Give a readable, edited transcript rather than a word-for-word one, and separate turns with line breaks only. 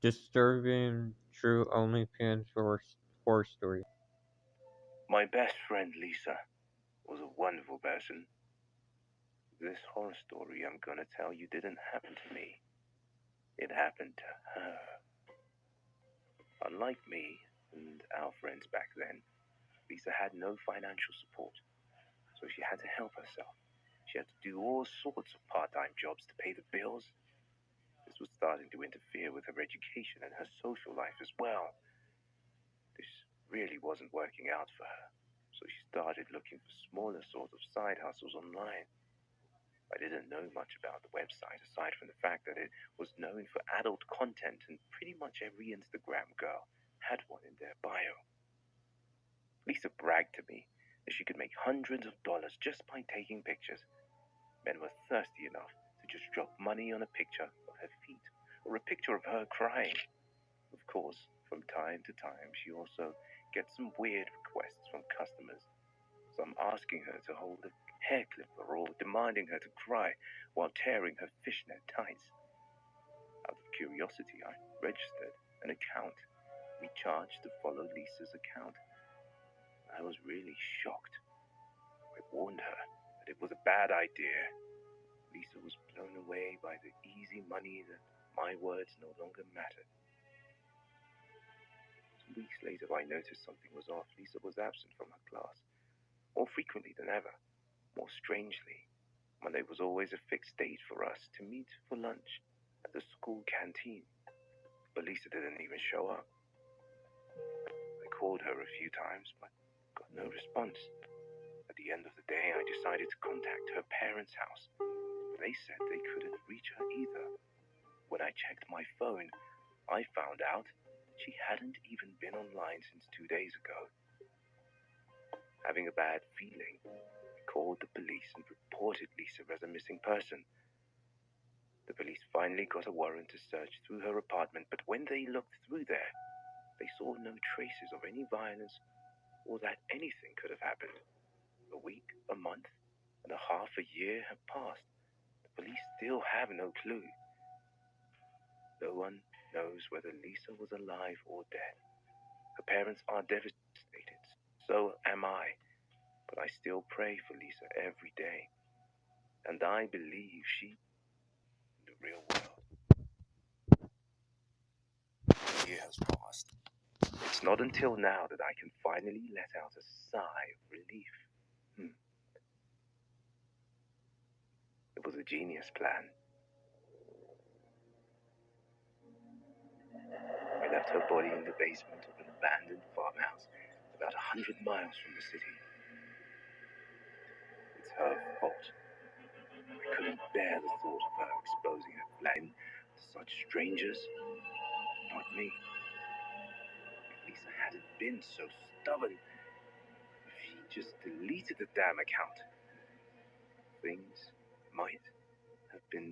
Disturbing true OnlyFans horror story.
My best friend Lisa was a wonderful person. This horror story I'm gonna tell you didn't happen to me. It happened to her. Unlike me and our friends back then, Lisa had no financial support, so she had to help herself. She had to do all sorts of part-time jobs to pay the bills. This was starting to interfere with her education and her social life as well. This really wasn't working out for her, so she started looking for smaller sort of side hustles online. I didn't know much about the website aside from the fact that it was known for adult content and pretty much every Instagram girl had one in their bio. Lisa bragged to me that she could make hundreds of dollars just by taking pictures. Men were thirsty enough to just drop money on a picture of her feet or a picture of her crying. Of course, from time to time, she also gets some weird requests from customers, some asking her to hold a hair clipper or demanding her to cry while tearing her fishnet tights. Out of curiosity, I registered an account. We charged to follow Lisa's account. I was really shocked. I warned her that it was a bad idea. Lisa was blown away by the easy money that my words no longer mattered. 2 weeks later, I noticed something was off. Lisa was absent from her class, more frequently than ever. More strangely, Monday was always a fixed date for us to meet for lunch at the school canteen, but Lisa didn't even show up. I called her a few times, but got no response. At the end of the day, I decided to contact her parents' house. They said they couldn't reach her either. When I checked my phone, I found out she hadn't even been online since 2 days ago. Having a bad feeling, I called the police and reported Lisa as a missing person. The police finally got a warrant to search through her apartment, but when they looked through there, they saw no traces of any violence or that anything could have happened. A week, a month, and a half a year have passed. The police still have no clue. No one knows whether Lisa was alive or dead. Her parents are devastated. So am I. But I still pray for Lisa every day. And I believe she in the real world. A year has passed. It's not until now that I can finally let out a sigh of relief. It was a genius plan. I left her body in the basement of an abandoned farmhouse about 100 miles from the city. It's her fault. I couldn't bear the thought of her exposing her flame to such strangers. Not me. If Lisa hadn't been so stubborn, if she just deleted the damn account, things might have been.